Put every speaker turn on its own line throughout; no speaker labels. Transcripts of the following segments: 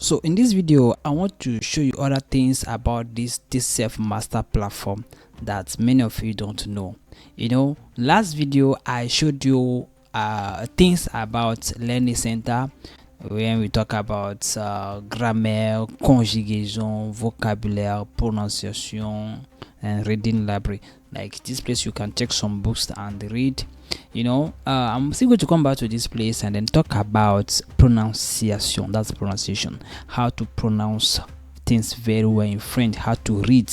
So in this video, I want to show you other things about this self-master platform that many of you don't know. Last video I showed you things about Learning Center when we talk about grammar, conjugation, vocabulary, pronunciation, and reading library. Like this place, you can check some books and read. I'm still going to come back to this place and then talk about pronunciation. That's pronunciation, how to pronounce things very well in French, how to read,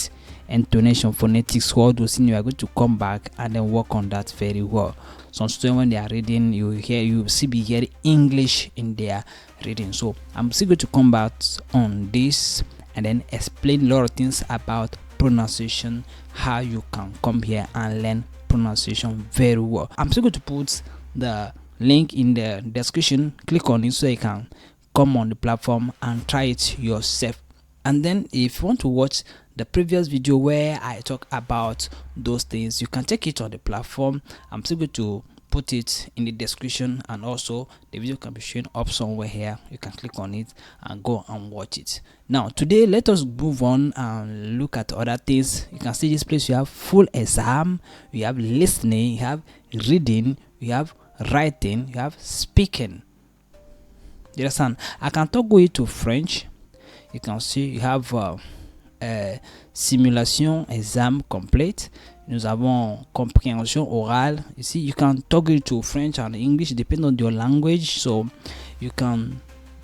intonation, phonetics, all those things. You are going to come back and then work on that very well. Some students, when they are reading, you see be hearing English in their reading. So I'm still going to come back on this and then explain a lot of things about pronunciation, how you can come here and learn pronunciation very well. I'm still going to put the link in the description. Click on it so you can come on the platform and try it yourself. And then if you want to watch the previous video where I talk about those things, you can check it on the platform. I'm still going to put it in the description, and also the video can be shown up somewhere here. You can click on it and go and watch it. Now today, let us move on and look at other things. You can see this place, you have full exam, you have listening, you have reading, you have writing, you have speaking. You understand? I can toggle it to French. You can see you have simulation exam complete. Nous avons compréhension orale. Ici, you can toggle it to French and English, depending on your language. So you can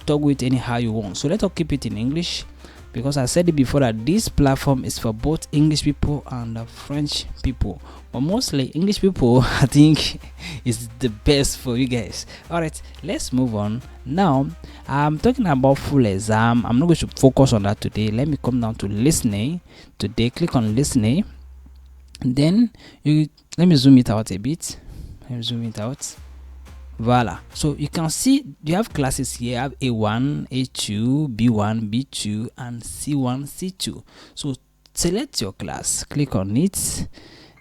toggle it anyhow you want. So let's keep it in English, because I said it before that this platform is for both English people and French people, but mostly English people. I think is the best for you guys. All right, let's move on. Now I'm talking about full exam. I'm not going to focus on that today. Let me come down to listening today. Click on listening. Then let me zoom it out a bit. Let me zoom it out. Voila. So you can see you have classes here. You have A1, A2, B1, B2, and C1, C2. So select your class, click on it.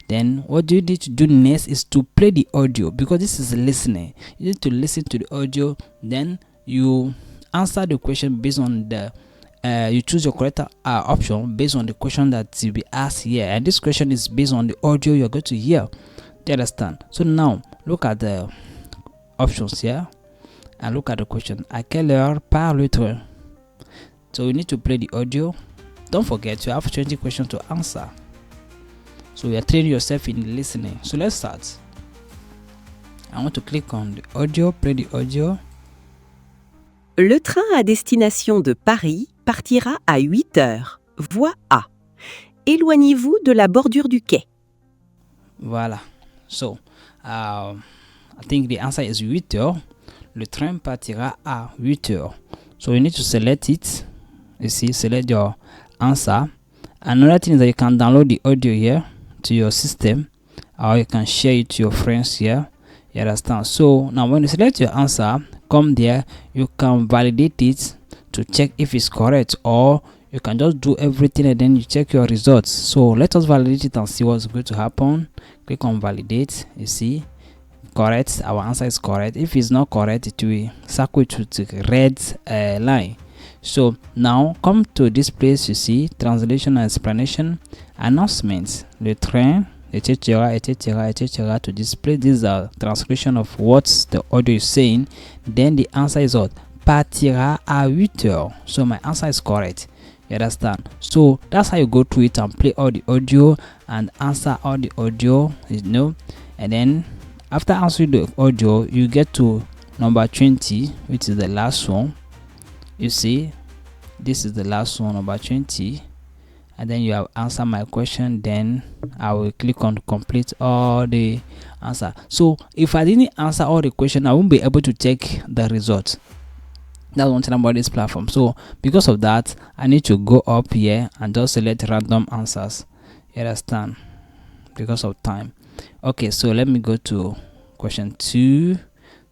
Then what you need to do next is to play the audio, because this is listening. You need to listen to the audio. Then you answer the question based on the you choose your correct option based on the question that will be asked here, and this question is based on the audio you're going to hear. Do you understand? So now look at the options here and look at the question. À quelle heure part le train? So you need to play the audio. Don't forget you have 20 questions to answer. So you are training yourself in listening. So let's start. I want to click on the audio, play the audio.
Le train à destination de Paris partira à 8 heures. Voie A. Éloignez-vous de la bordure du quai.
Voilà. So, I think the answer is 8 heures. Le train partira à 8 heures. So you need to select it. You see, select your answer. Another thing is that you can download the audio here to your system, or you can share it to your friends here. You understand? So now when you select your answer, come there, you can validate it to check if it's correct, or you can just do everything and then you check your results. So let us validate it and see what's going to happen. Click on validate. You see, correct, our answer is correct. If it's not correct, it will circle to the red line. So now come to this place. You see translation and explanation, announcements, le train, etc, etc, etc, to display. These are transcription of what the audio is saying. Then the answer is what? Partira à 8 heures. So my answer is correct. You understand? So that's how you go through it and play all the audio and answer all the audio, and then after answering the audio, you get to number 20, which is the last one. You see, this is the last one, number 20. And then you have answered my question. Then I will click on complete all the answer. So if I didn't answer all the question, I won't be able to check the result. That's one thing about this platform. So because of that, I need to go up here and just select random answers. You understand? Because of time. Okay, so let me go to question 2.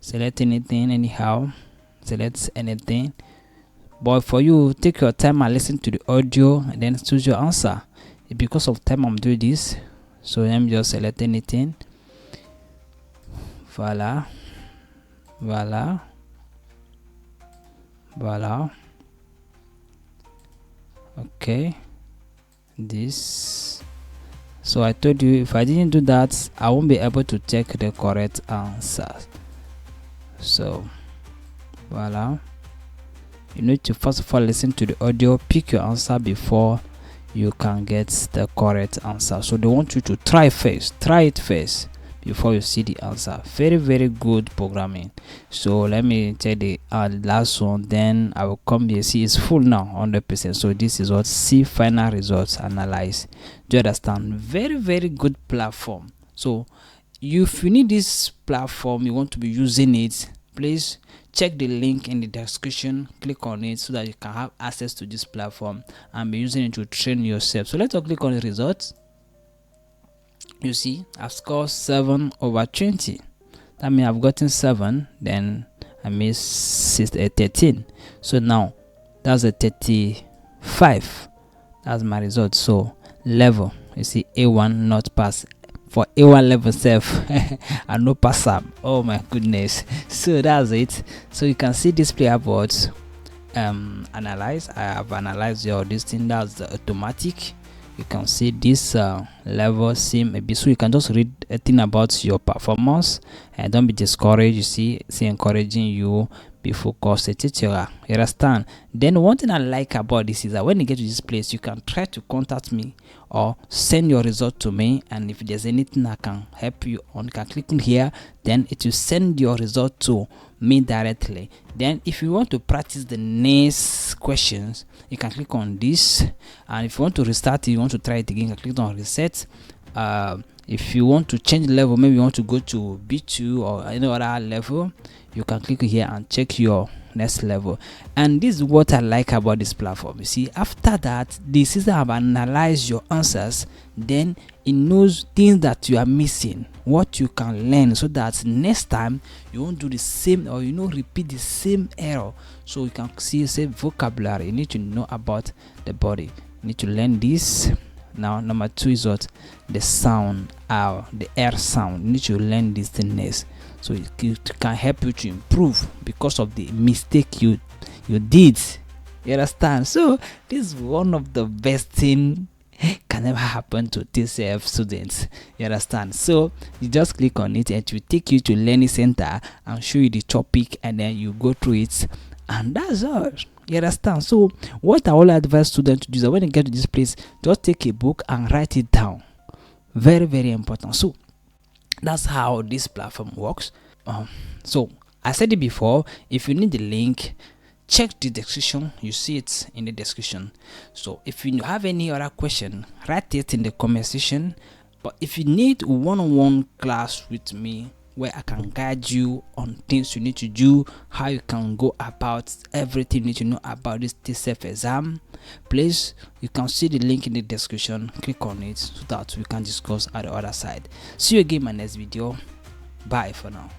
Select anything, anyhow. Select anything. But for you, take your time and listen to the audio and then choose your answer. Because of time, I'm doing this. So let me just select anything. Voila. Voila. Voila. Okay, this. So I told you if I didn't do that, I won't be able to check the correct answer. So voila, you need to first of all listen to the audio, pick your answer before you can get the correct answer. So they want you to try it first before you see the answer. Very good programming. So let me check the last one, then I will come here. See, it's full now, 100%. So this is what see final results analyze. Do you understand? Very good platform. So if you need this platform, you want to be using it, please check the link in the description, click on it so that you can have access to this platform and be using it to train yourself. So let's click on the results. You see, I've scored 7/20. That means I've gotten 7, then I missed 13. So now that's a 35. That's my result. So level, you see, A1 not pass. For A1 level self, I no pass up. Oh my goodness. So that's it. So you can see display about analyze. I have analyzed your this thing. That's the automatic. You can see this level sim maybe, so you can just read a thing about your performance and don't be discouraged. You see encouraging you, be focused, etc. You understand? Then one thing I like about this is that when you get to this place, you can try to contact me or send your result to me, and if there's anything I can help you on, you can click on here, then it will send your result to me directly. Then if you want to practice the next questions, you can click on this, and if you want to restart it, you want to try it again, you can click on reset. If you want to change level, maybe you want to go to B2 or any other level, you can click here and check your next level. And this is what I like about this platform. You see, after that, the system have analyzed your answers, then it knows things that you are missing, what you can learn, so that next time you won't do the same or repeat the same error. So you can see, say, vocabulary. You need to know about the body. You need to learn this. Now number 2 is what? The sound, the air sound. You need to learn this thing next, so it can help you to improve because of the mistake you did. You understand? So this is one of the best thing can ever happen to TCF students. You understand? So you just click on it and it will take you to learning center and show you the topic, and then you go through it, and that's all. You understand? So what I will advise students to do is that when you get to this place, just take a book and write it down. Very important. So that's how this platform works. So I said it before, if you need the link, check the description. You see it in the description. So if you have any other question, write it in the comment section. But if you need one-on-one class with me, where I can guide you on things you need to do, how you can go about everything you need to know about this TCF exam, please, you can see the link in the description. Click on it so that we can discuss at the other side. See you again in my next video. Bye for now.